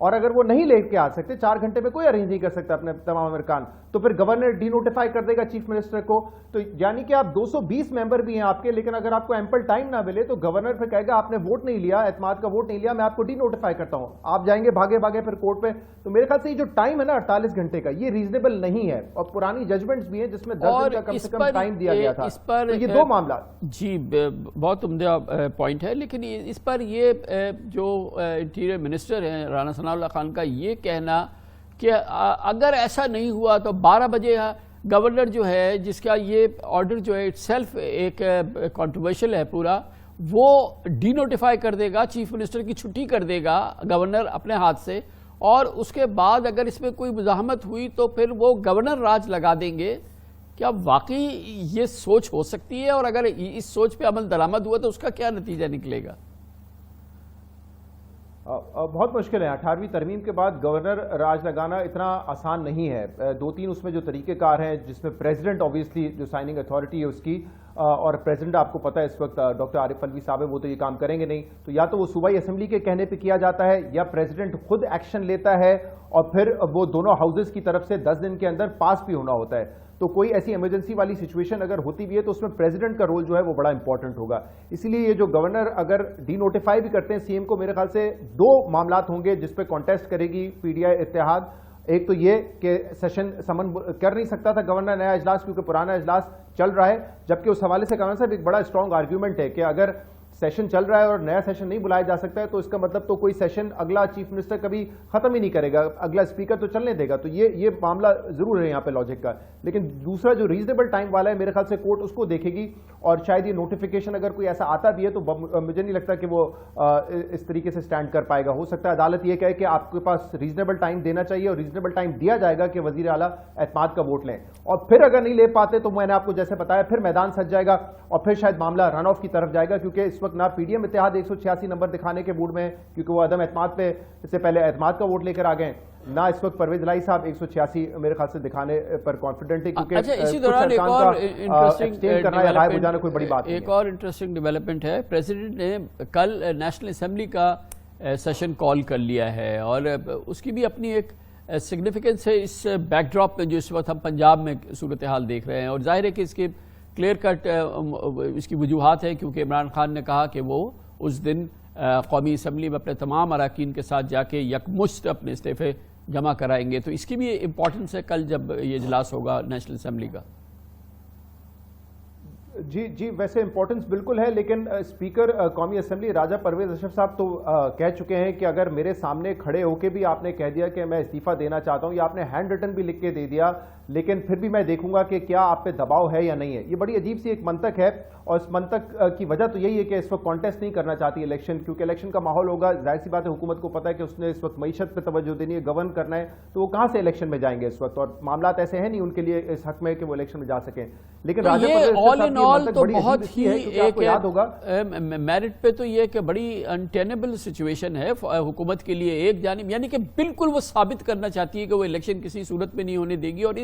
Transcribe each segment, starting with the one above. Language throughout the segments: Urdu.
اور اگر وہ نہیں لے کے آ سکتے 4 گھنٹے میں کوئی ارینج نہیں کر سکتا اپنے تمام ارکان, تو پھر گورنر ڈی نوٹیفائی کر دے گا چیف منسٹر کو. تو یعنی کہ آپ 220 ممبر بھی ہیں آپ کے, لیکن اگر آپ کو ایمپل ٹائم نہ ملے تو گورنر پھر کہے گا آپ نے ووٹ نہیں لیا, اعتماد کا ووٹ نہیں لیا, میں آپ کو ڈی نوٹیفائی کرتا ہوں. آپ جائیں گے بھاگے بھاگے پھر کورٹ پہ. تو میرے خیال سے یہ جو ٹائم ہے نا 48 گھنٹے کا, یہ ریزنیبل نہیں ہے. اور پرانی ججمنٹس بھی ہیں جس میں 10 دن کا کم سے کم ٹائم دیا گیا تھا. تو یہ دو معاملات. جی بہت عمدہ پوائنٹ ہے, لیکن اس پر یہ جو انٹیریئر منسٹر ہیں رانا ثناء اللہ خان کا یہ کہنا کہ اگر ایسا نہیں ہوا تو 12 بجے گورنر جو ہے, جس کا یہ آرڈر جو ہے اٹ سیلف ایک کنٹروورشل ہے پورا, وہ ڈی نوٹیفائی کر دے گا, چیف منسٹر کی چھٹی کر دے گا گورنر اپنے ہاتھ سے, اور اس کے بعد اگر اس میں کوئی مزاحمت ہوئی تو پھر وہ گورنر راج لگا دیں گے. کیا واقعی یہ سوچ ہو سکتی ہے؟ اور اگر اس سوچ پہ عمل درآمد ہوا تو اس کا کیا نتیجہ نکلے گا؟ بہت مشکل ہے. 18ویں ترمیم کے بعد گورنر راج لگانا اتنا آسان نہیں ہے. 2-3 اس میں جو طریقہ کار ہیں, جس میں پریزیڈنٹ آبویسلی جو سائننگ اتھارٹی ہے اس کی, اور پریزیڈنٹ آپ کو پتا ہے اس وقت ڈاکٹر عارف الوی صاحب ہے, وہ تو یہ کام کریں گے نہیں. تو یا تو وہ صوبائی اسمبلی کے کہنے پہ کیا جاتا ہے, یا پریزیڈنٹ خود ایکشن لیتا ہے, اور پھر وہ دونوں ہاؤسز کی طرف سے 10 دن کے اندر پاس بھی ہونا ہوتا ہے. تو کوئی ایسی ایمرجنسی والی سچویشن اگر ہوتی بھی ہے تو اس میں پریزیڈنٹ کا رول جو ہے وہ بڑا امپورٹنٹ ہوگا. اسی لیے یہ جو گورنر اگر ڈی نوٹیفائی بھی کرتے ہیں سی ایم کو, میرے خیال سے 2 معاملات ہوں گے جس پہ کانٹیسٹ کرے گی پی ڈی آئی اتحاد. ایک تو یہ کہ سیشن سمن کر نہیں سکتا تھا گورنر نیا اجلاس, کیونکہ پرانا اجلاس چل رہا ہے, جبکہ اس حوالے سے گورنر صاحب ایک بڑا اسٹرانگ آرگیومنٹ ہے کہ اگر سیشن چل رہا ہے اور نیا سیشن نہیں بلایا جا سکتا ہے تو اس کا مطلب تو کوئی سیشن اگلا چیف منسٹر کبھی ختم ہی نہیں کرے گا, اگلا اسپیکر تو چلنے دے گا. تو یہ معاملہ ضرور ہے یہاں پہ لاجک کا. لیکن دوسرا جو ریزنیبل ٹائم والا ہے, میرے خیال سے کورٹ اس کو دیکھے گی, اور شاید یہ نوٹیفیکیشن اگر کوئی ایسا آتا بھی ہے تو مجھے نہیں لگتا کہ وہ اس طریقے سے سٹینڈ کر پائے گا. ہو سکتا ہے عدالت یہ کہے کہ آپ کے پاس ریزنیبل ٹائم دینا چاہیے, اور ریزنیبل ٹائم دیا جائے گا کہ وزیر اعلیٰ اعتماد کا ووٹ لیں, اور پھر اگر نہیں لے پاتے تو میں نے آپ کو جیسے بتایا پھر میدان سج جائے گا, اور پھر شاید معاملہ رن آف کی طرف جائے گا. کیونکہ اس وقت نہ پی ڈی ایم اتحاد 186 نمبر دکھانے کے موڈ میں ہیں, کیونکہ وہ عدم اعتماد پہ اس سے پہلے اعتماد کا ووٹ لے کر آ گئے, نہ اس وقت پرویز الہی صاحب 186 میرے خیال سے دکھانے پر کانفیڈنٹ ہے. کیونکہ اسی دوران ایک اور انٹرسٹنگ ڈیولپمنٹ ہے, پریزیڈنٹ نے کل نیشنل اسمبلی کا سیشن کال کر لیا ہے, اور اس کی بھی اپنی ایک سگنیفیکنس ہے اس بیک ڈراپ میں جو اس وقت ہم پنجاب میں صورتحال دیکھ رہے ہیں. اور ظاہر ہے کہ اس کی کلیئر کٹ اس کی وجوہات ہیں, کیونکہ عمران خان نے کہا کہ وہ اس دن قومی اسمبلی میں اپنے تمام اراکین کے ساتھ جا کے یکمشت اپنے استعفے جمع کرائیں گے. تو اس کی بھی امپورٹنس ہے کل جب یہ اجلاس ہوگا نیشنل اسمبلی کا. جی ویسے امپورٹنس بالکل ہے, لیکن اسپیکر قومی اسمبلی راجہ پرویز اشرف صاحب تو کہہ چکے ہیں کہ اگر میرے سامنے کھڑے ہو کے بھی آپ نے کہہ دیا کہ میں استعفیٰ دینا چاہتا ہوں, یا آپ نے ہینڈ ریٹن بھی لکھ کے دے دیا, لیکن پھر بھی میں دیکھوں گا کہ کیا آپ پہ دباؤ ہے یا نہیں ہے. یہ بڑی عجیب سی ایک منطق ہے, اور اس منطق کی وجہ تو یہی ہے کہ اس وقت کانٹیسٹ نہیں کرنا چاہتی الیکشن, کیونکہ الیکشن کا ماحول ہوگا. ظاہر سی بات ہے حکومت کو پتہ ہے کہ اس نے اس وقت معیشت پہ توجہ دینی ہے, گورن کرنا ہے, تو وہ کہاں سے الیکشن میں جائیں گے اس وقت, اور معاملات ایسے ہیں نہیں ان کے لیے اس حق میں کہ وہ الیکشن میں جا سکیں. لیکن بہت ہی یاد ہوگا میرٹ پہ تو یہ کہ بڑی انٹینیبل سچویشن ہے حکومت کے لیے ایک جانب, یعنی کہ بالکل وہ ثابت کرنا چاہتی ہے کہ وہ الیکشن کسی صورت میں نہیں ہونے دے گی. اور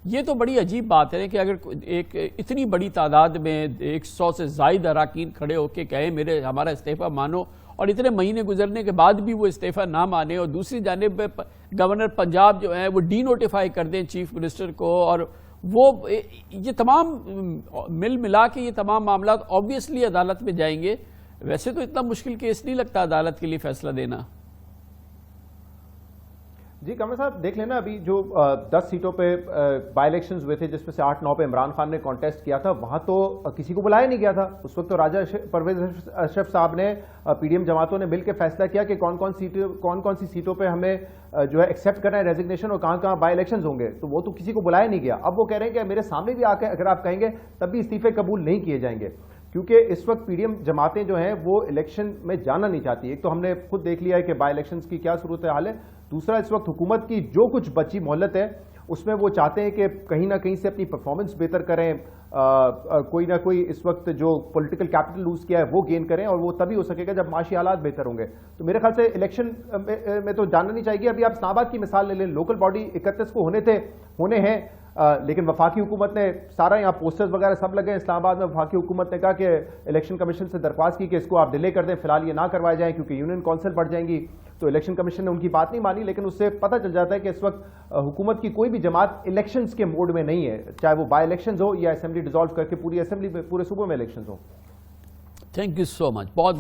یہ تو بڑی عجیب بات ہے کہ اگر ایک اتنی بڑی تعداد میں 100 سے زائد اراکین کھڑے ہو کے کہیں ہمارا استعفیٰ مانو, اور اتنے مہینے گزرنے کے بعد بھی وہ استعفیٰ نہ مانے, اور دوسری جانب گورنر پنجاب جو ہیں وہ ڈی نوٹیفائی کر دیں چیف منسٹر کو, اور وہ یہ تمام مل ملا کے یہ تمام معاملات آبویسلی عدالت میں جائیں گے. ویسے تو اتنا مشکل کیس نہیں لگتا عدالت کے لیے فیصلہ دینا. جی کمر صاحب دیکھ لینا, ابھی جو 10 سیٹوں پہ بائی الیکشنز ہوئے تھے جس میں سے 8-9 پہ عمران خان نے کانٹیسٹ کیا تھا, وہاں تو کسی کو بلایا نہیں گیا تھا. اس وقت تو راجہ پرویز اشرف صاحب نے پی ڈی ایم جماعتوں نے مل کے فیصلہ کیا کہ کون کون سی سیٹوں پہ ہمیں جو ہے ایکسیپٹ کرنا ہے ریزگنیشن, اور کہاں بائی الیکشنز ہوں گے, تو وہ تو کسی کو بلایا نہیں گیا. اب وہ کہہ رہے ہیں کہ میرے سامنے بھی آ کے اگر آپ کہیں گے تب بھی استعفے قبول نہیں کیے جائیں گے, کیونکہ اس وقت پی ڈی ایم جماعتیں جو ہیں وہ الیکشن میں جانا نہیں چاہتی. ایک تو ہم نے خود دیکھ لیا ہے کہ بائی الیکشنز کی کیا صورتحال ہے, دوسرا اس وقت حکومت کی جو کچھ بچی مہلت ہے اس میں وہ چاہتے ہیں کہ کہیں نہ کہیں سے اپنی پرفارمنس بہتر کریں, کوئی نہ کوئی اس وقت جو پولیٹیکل کیپٹل لوز کیا ہے وہ گین کریں, اور وہ تبھی ہو سکے گا جب معاشی حالات بہتر ہوں گے. تو میرے خیال سے الیکشن میں تو جاننا نہیں چاہیے. ابھی آپ اسلام آباد کی مثال لے لیں, لوکل باڈی 31 کو ہونے ہیں, لیکن وفاقی حکومت نے سارا یہاں پوسٹرز وغیرہ سب لگے ہیں اسلام آباد میں. وفاقی حکومت نے کہا کہ الیکشن کمیشن سے درخواست کی کہ اس کو آپ ڈیلے کر دیں, فی الحال یہ نہ کروائے جائیں کیونکہ یونین کونسل بڑھ جائیں گی. تو الیکشن کمیشن نے ان کی بات نہیں مانی, لیکن اس سے پتہ چل جاتا ہے کہ اس وقت حکومت کی کوئی بھی جماعت الیکشنز کے موڈ میں نہیں ہے, چاہے وہ بائی الیکشنز ہو یا اسمبلی ڈیزالو کر کے پوری اسمبلی میں پورے صوبے میں الیکشنز ہوں. تھینک یو سو مچ. بہت